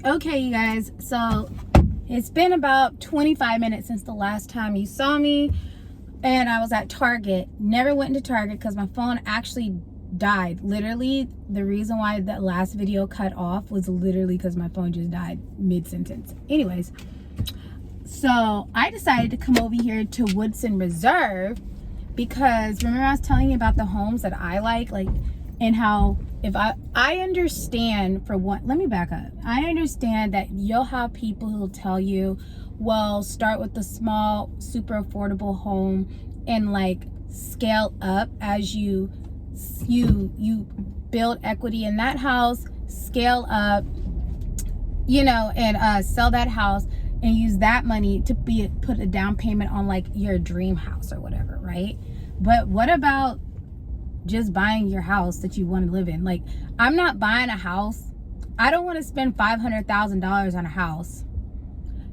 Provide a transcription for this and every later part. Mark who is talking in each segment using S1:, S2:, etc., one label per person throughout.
S1: Okay, you guys, so it's been about 25 minutes since the last time you saw me, and I was at Target. Never went into Target because my phone actually died. Literally, the reason why that last video cut off was literally because my phone just died mid-sentence. Anyways, so I decided to come over here to Woodson Reserve because remember I was telling you about the homes that I like, and how if I understand, for what, let me back up. I understand that you'll have people who'll tell you, well, start with the small, super affordable home and like scale up as you build equity in that house, scale up, and sell that house and use that money to put a down payment on like your dream house or whatever, right? But what about just buying your house that you want to live in? Like, I'm not buying a house. I don't want to spend $500,000 on a house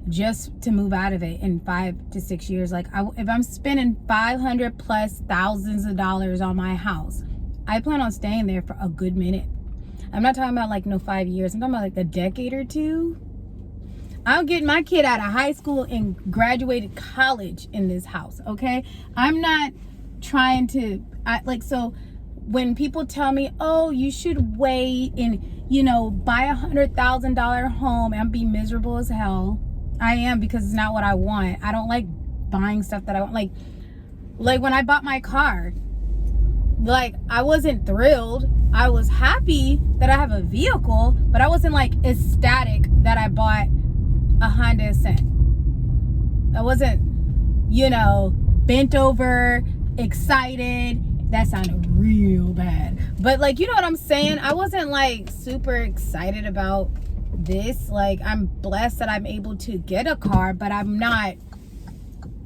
S1: just to move out of it in 5 to 6 years. Like, if I'm spending 500 plus thousands of dollars on my house, I plan on staying there for a good minute. I'm not talking about like no 5 years. I'm talking about like a decade or two. I'm getting my kid out of high school and graduated college in this house, okay? I'm not trying to, so when people tell me, oh, you should wait and, buy $100,000 home and be miserable as hell, I am, because it's not what I want. I don't like buying stuff that I want. Like when I bought my car, like, I wasn't thrilled. I was happy that I have a vehicle, but I wasn't like ecstatic that I bought a Honda Ascent. I wasn't, bent over, excited. That sounded real bad, but like, you know what I'm saying? I wasn't like super excited about this. Like, I'm blessed that I'm able to get a car, but I'm not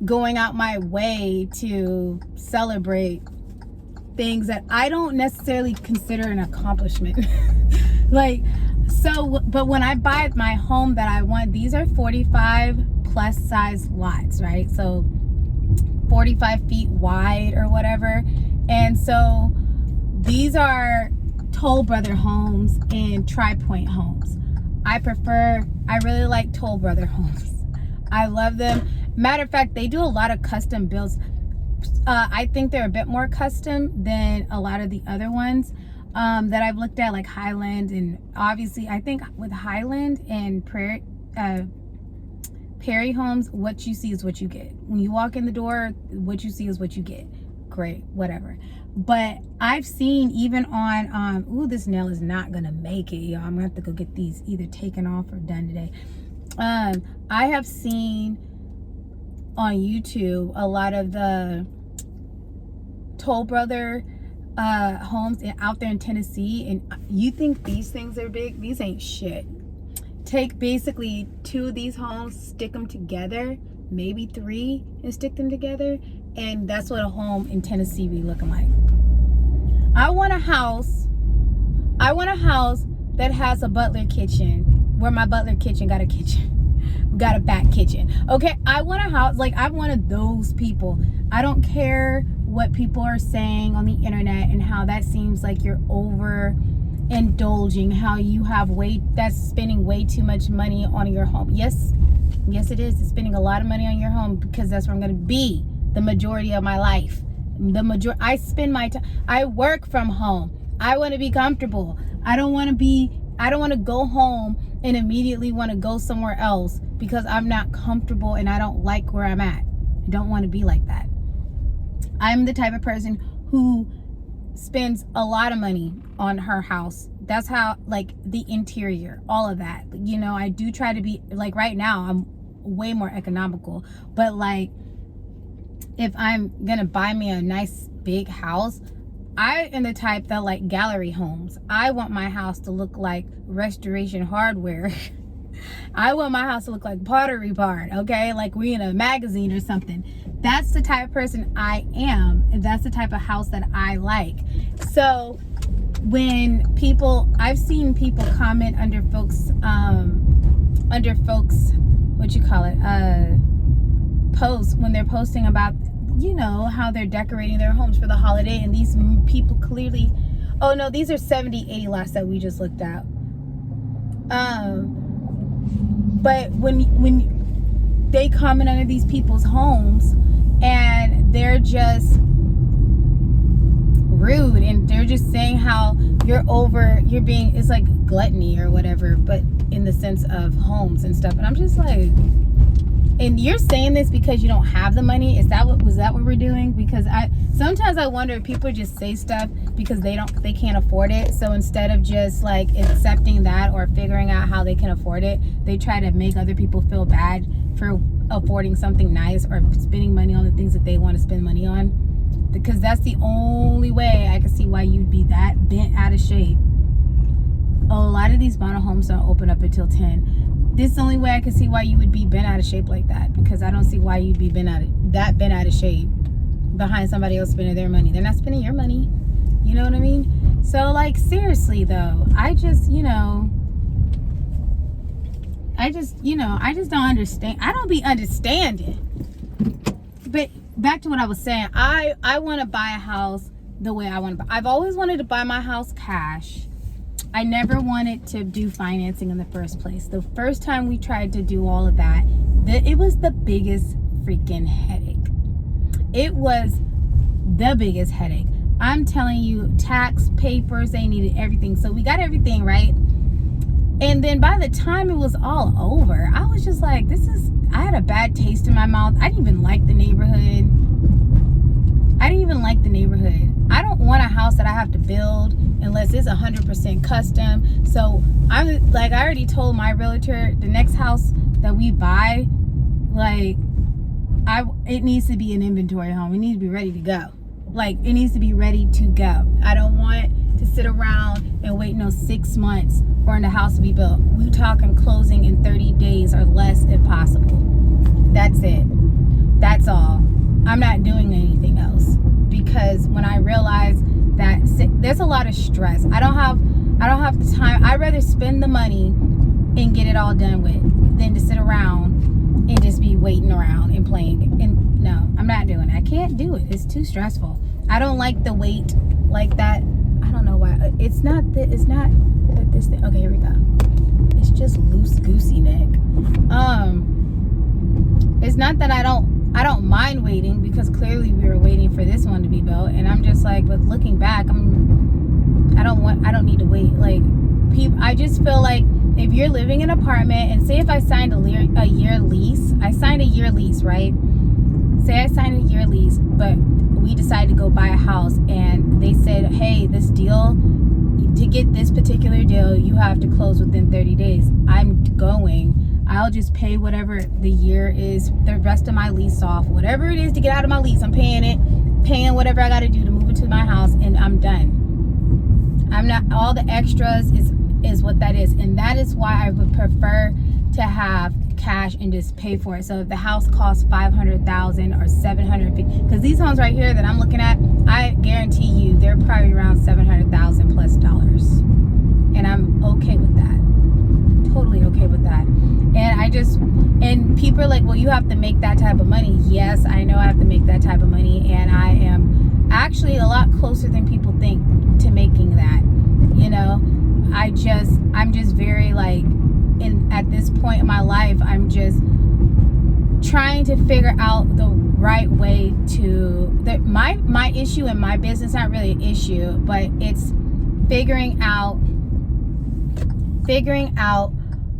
S1: going out my way to celebrate things that I don't necessarily consider an accomplishment. But when I buy my home that I want, these are 45 plus size lots, right? So 45 feet wide or whatever. And so these are Toll Brother homes and Tri-Point homes. I really like Toll Brother homes. I love them. Matter of fact, they do a lot of custom builds. I think they're a bit more custom than a lot of the other ones that I've looked at, like Highland. And obviously, I think with Highland and Perry homes, what you see is what you get. When you walk in the door, what you see is what you get. Great, whatever. But I've seen even on, this nail is not gonna make it, y'all. I'm gonna have to go get these either taken off or done today. I have seen on YouTube a lot of the Toll Brother homes out there in Tennessee, and you think these things are big? These ain't shit. Take basically 2 of these homes, stick them together, maybe 3, and stick them together, and that's what a home in Tennessee be looking like. I want a house that has a butler kitchen, where my butler kitchen got a kitchen, got a back kitchen. Okay, I want a house, like, I'm one of those people. I don't care what people are saying on the internet and how that seems like you're over indulging, how you have that's spending way too much money on your home. Yes it is. It's spending a lot of money on your home, because that's where I'm going to be the majority of my life. I spend my time, I work from home. I want to be comfortable. I don't want to go home and immediately want to go somewhere else because I'm not comfortable and I don't like where I'm at. I don't want to be like that. I'm the type of person who spends a lot of money on her house. That's how, like, the interior, all of that. I do try to be, like, right now I'm way more economical, but like, if I'm gonna buy me a nice big house, I am the type that like gallery homes. I want my house to look like Restoration Hardware. I want my house to look like Pottery Barn, okay? Like we in a magazine or something. That's the type of person I am, and that's the type of house that I like. So when I've seen people comment under folks, posts, when they're posting about, how they're decorating their homes for the holiday, and these people clearly, oh no, these are 70, 80 lots that we just looked at. But when they come in under these people's homes and they're just rude and they're just saying how you're being, it's like gluttony or whatever, but in the sense of homes and stuff. And I'm just like, and you're saying this because you don't have the money? Was that what we're doing? Because sometimes I wonder if people just say stuff because they can't afford it. So instead of just like accepting that or figuring out how they can afford it, they try to make other people feel bad for affording something nice or spending money on the things that they want to spend money on. Because that's the only way I can see why you'd be that bent out of shape. A lot of these model homes don't open up until 10. This is the only way I can see why you would be bent out of shape like that, because I don't see why you'd be bent out of shape behind somebody else spending their money. They're not spending your money. You know what I mean? So like, seriously though, I just don't understand. I don't be understanding. But back to what I was saying, I want to buy a house the way I want to buy. I've always wanted to buy my house cash. I never wanted to do financing in the first place. The first time we tried to do all of that, it was the biggest freaking headache. It was the biggest headache. I'm telling you, tax papers, they needed everything. So we got everything, right? And then by the time it was all over, I was just like, I had a bad taste in my mouth. I didn't even like the neighborhood. I don't want a house that I have to build unless it's 100% custom. So I'm like, I already told my realtor, the next house that we buy, like, it needs to be an inventory home. It needs to be ready to go. Like, it needs to be ready to go. I don't want to sit around and wait 6 months for the house to be built. We talking closing in 30 days or less if possible. That's it. That's all. I'm not doing anything else, because when I realize that there's a lot of stress, I don't have the time. I'd rather spend the money and get it all done with than to sit around and just be waiting around and playing. And no, I'm not doing it. I can't do it. It's too stressful. I don't like the wait like that. I don't know why. It's not that this thing. Okay, here we go. It's just loose goosey neck. It's not that I don't mind waiting, because clearly we were waiting for this one to be built, and I'm just like, but looking back, I don't need to wait. Like, I just feel like if you're living in an apartment, and say if I signed a year lease, right? Say I signed a year lease, but we decided to go buy a house, and they said, hey, this deal, to get this particular deal, you have to close within 30 days. I'll just pay whatever the year is, the rest of my lease off, whatever it is to get out of my lease. I'm paying whatever I got to do to move into my house, and I'm done. I'm not, all the extras is what that is. And that is why I would prefer to have cash and just pay for it. So if the house costs $500,000 or $750,000, because these homes right here that I'm looking at, I guarantee you they're probably around $700,000 plus dollars, and I'm okay with that. Totally okay with that. And people are like, well, you have to make that type of money. Yes, I know I have to make that type of money, and I am actually a lot closer than people think to making that. You know, I'm just very like, at this point in my life, I'm just trying to figure out the right way to, my issue in my business, not really an issue, but it's figuring out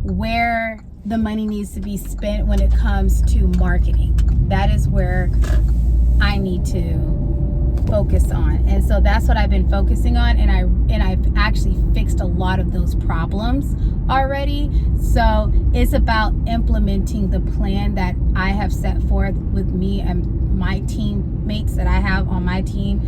S1: where the money needs to be spent when it comes to marketing. That is where I need to focus on. And so that's what I've been focusing on, and I've actually fixed a lot of those problems already. So it's about implementing the plan that I have set forth with me and my teammates that I have on my team.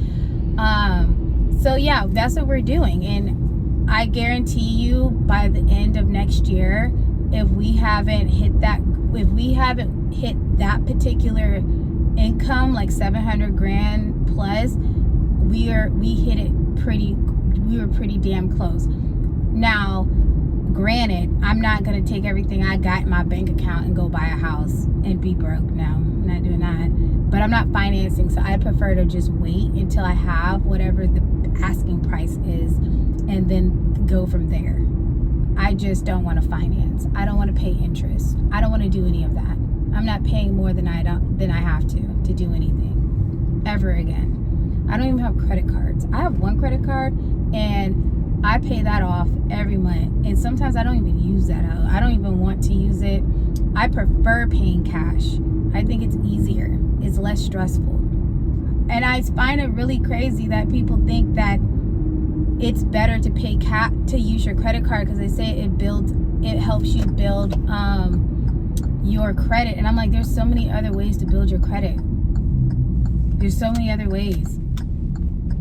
S1: So yeah, that's what we're doing, and I guarantee you by the end of next year, if we haven't hit that particular income, like 700 grand plus, we were pretty damn close. Now, granted, I'm not gonna take everything I got in my bank account and go buy a house and be broke. No, I'm not doing that. But I'm not financing, so I prefer to just wait until I have whatever the asking price is, and then go from there. I just don't want to finance. I don't want to pay interest. I don't want to do any of that. I'm not paying more than I have to do anything ever again. I don't even have credit cards. I have one credit card and I pay that off every month. And sometimes I don't even use that out. I don't even want to use it. I prefer paying cash. I think it's easier. It's less stressful. And I find it really crazy that people think that it's better to pay to use your credit card because they say it helps you build your credit. And I'm like, there's so many other ways to build your credit. There's so many other ways,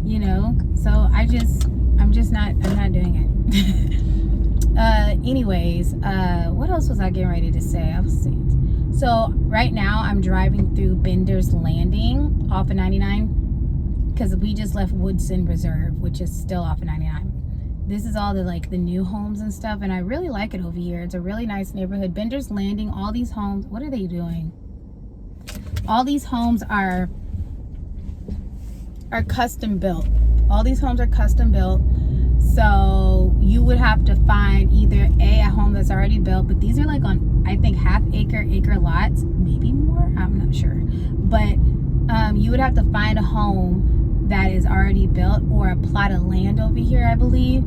S1: you know? So I'm not doing it. Anyways, what else was I getting ready to say? I was saying, so right now I'm driving through Bender's Landing off of 99 because we just left Woodson Reserve, which is still off of 99. This is all the new homes and stuff, and I really like it over here. It's a really nice neighborhood. Bender's Landing, all these homes, what are they doing? All these homes are custom built. All these homes are custom built. So you would have to find either a home that's already built, but these are on, I think, half acre lots, maybe more, I'm not sure. But you would have to find a home that is already built or a plot of land over here, I believe,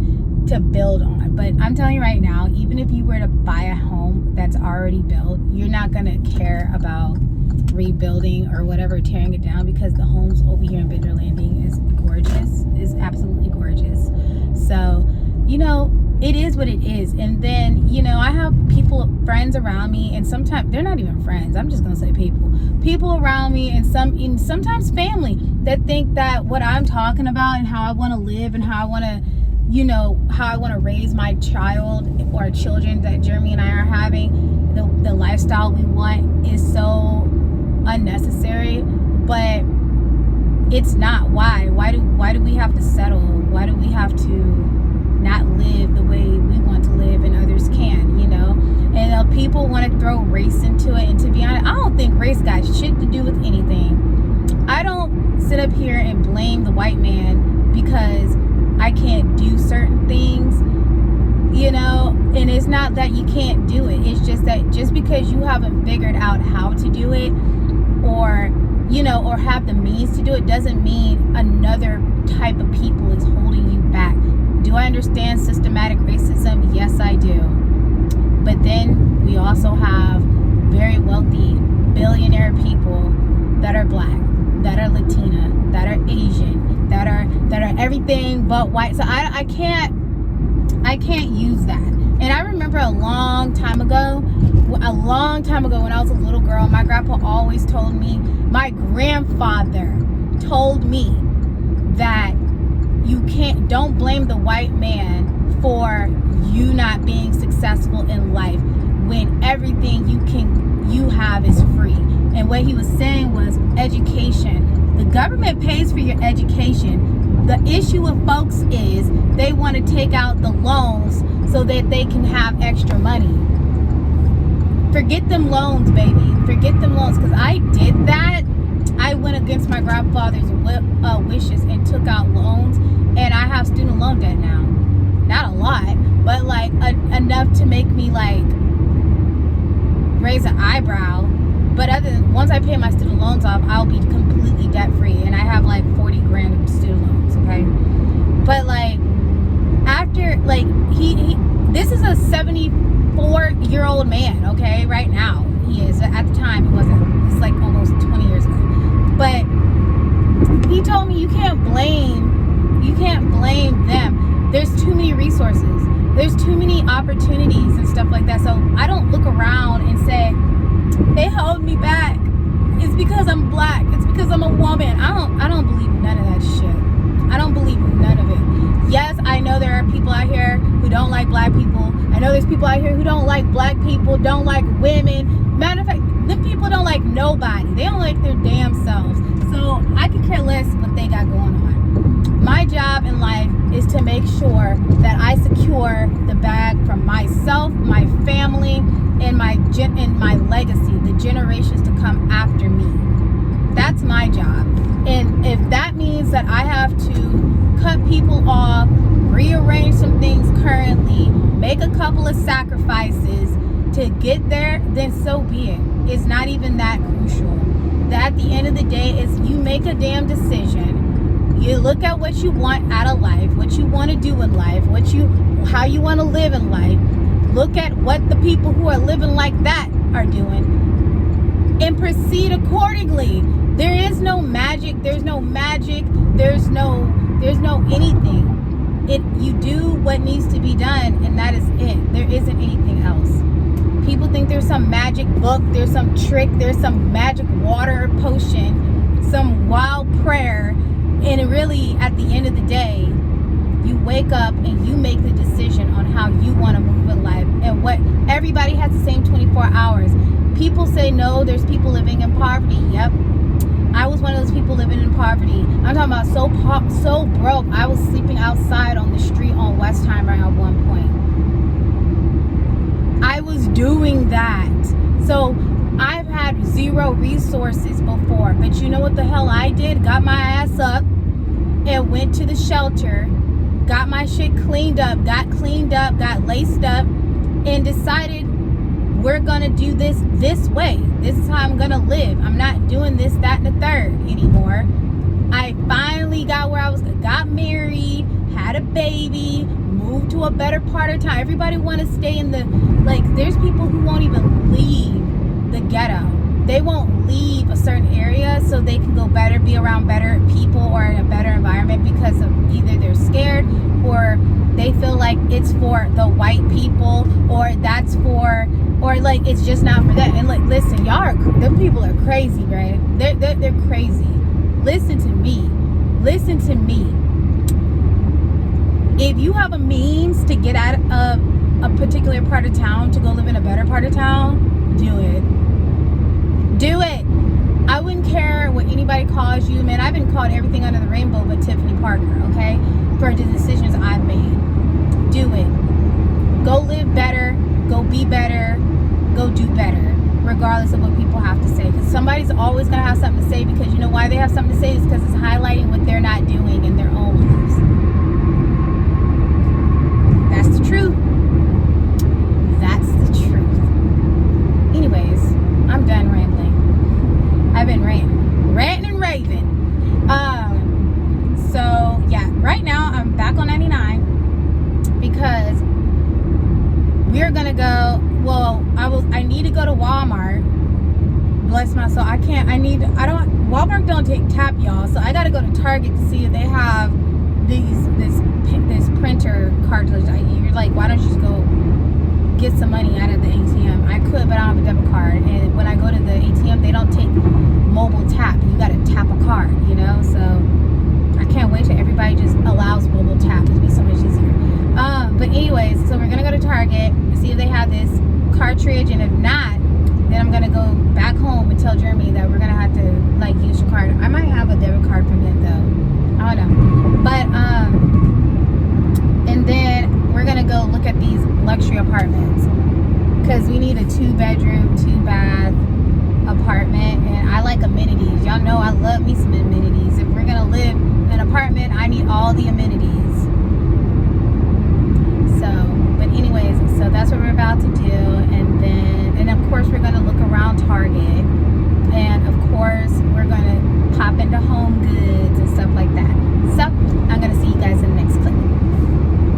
S1: to build on. But I'm telling you right now, even if you were to buy a home that's already built, you're not gonna care about rebuilding or whatever, tearing it down, because the homes over here in Bender Landing is gorgeous, is absolutely gorgeous. So, it is what it is. And then, I have friends around me, and sometimes they're not even friends. I'm just gonna say people around me, and sometimes family that think that what I'm talking about and how I want to live and how I want to raise my child or children that Jeremy and I are having, the lifestyle we want, is so unnecessary. But it's not. Why do we have to settle? Why do we have to not live the way we want to live and others can, And people want to throw race into it. And to be honest, I don't think race got shit to do with anything. I don't sit up here and blame the white man because I can't do certain things, and it's not that you can't do it. It's just that just because you haven't figured out how to do it or have the means to do it doesn't mean another type of people is holding you back. Do I understand systematic racism? Yes, I do. But then we also have very wealthy billionaire people that are black, that are Latina, that are Asian, that are everything but white. So I can't use that. And I remember a long time ago when I was a little girl, my grandpa always told me, my grandfather told me that don't blame the white man for you not being successful in life when everything you have is free. And what he was saying was education. The government pays for your education. The issue with folks is they want to take out the loans so that they can have extra money. Forget them loans, baby. Forget them loans, because I did that. I went against my grandfather's wishes and took out loans, and I have student loan debt now. Not a lot, but enough to make me raise an eyebrow. But once I pay my student loans off, I'll be completely debt free, and I have 40 grand of student loans. Okay, but after this is a 74-year-old man. Okay, right now he is. At the time he wasn't. It's almost 20 years ago. But he told me you can't blame them. There's too many resources. There's too many opportunities and stuff like that. So I don't look around and say, they held me back. It's because I'm black. It's because I'm a woman. I don't believe none of that shit. I don't believe none of it. Yes, I know there are people out here who don't like black people. I know there's people out here who don't like black people, don't like women. Matter of fact, them people don't like nobody. They don't like their damn selves. So I could care less what they got going on. My job in life is to make sure that I secure the bag from myself, my family, and my legacy, the generations to come after me. That's my job. And if that means that I have to cut people off, rearrange some things currently, make a couple of sacrifices to get there, then so be it. It's not even that crucial. At the end of the day, is you make a damn decision. You look at what you want out of life, what you want to do in life, how you want to live in life. Look at what the people who are living like that are doing and proceed accordingly. There is no magic. There's no anything. You do what needs to be done, and that is it. There isn't anything else. People think there's some magic book, there's some trick, there's some magic water potion, some wild prayer, and really at the end of the day, you wake up and you make the decision on how you want to move in life. And what everybody has the same 24 hours. People say no, there's people living in poverty. Yep, I was one of those people living in poverty. I'm talking about so broke. I was sleeping outside on the street on Westheimer at one point. I was doing that. So I've had zero resources before, but you know what the hell I did? Got my ass up and went to the shelter, got my shit cleaned up, got laced up, and decided we're gonna do this way. This is how I'm gonna live. I'm not doing this, that, and the third anymore. I finally got where I was, got married, had a baby, moved to a better part of town. Everybody want to stay in the, there's people who won't even leave the ghetto. They won't leave a certain area so they can go better, be around better people or in a better environment because of either they're scared or they feel like it's for the white people or that's for, or it's just not for them. And listen, them people are crazy, right? They're crazy. Listen to me. If you have a means to get out of a particular part of town to go live in a better part of town, do it. I wouldn't care what anybody calls you, man. I've been called everything under the rainbow but Tiffany Parker, okay, for the decisions I've made. Do it. Go live better, go be better, go do better, regardless of what people have to say, because somebody's always going to have something to say, because you know why they have something to say? Is because it's highlighting what they're not doing in their own lives. That's the truth. Anyways, I'm done rambling. I've been ranting and raving. So yeah, right now I'm back on 99 because we're gonna go. Well, I need to go to Walmart. Bless my soul. Walmart don't take tap, y'all. So I gotta go to Target to see if they have this printer cartridge. You're like, why don't you just go get some money out of the ATM? I could, but I don't have a debit card. And when I go to the ATM, they don't take mobile tap. You gotta tap a card, So I can't wait till everybody just allows mobile tap. It'll be so much easier. But anyways, so we're gonna go to Target and see if they have this cartridge, and if not, then I'm gonna go back home and tell Jeremy that we're gonna have to use your card. I might have a debit card from it though. I don't know. But and then we're gonna go look at these luxury apartments because we need a 2-bedroom, 2-bath apartment, and I like amenities. Y'all know I love me some amenities. If we're gonna live in an apartment, I need all the amenities. But anyways, so that's what we're about to do, and of course we're gonna look around Target, and of course we're gonna pop into Home Goods and stuff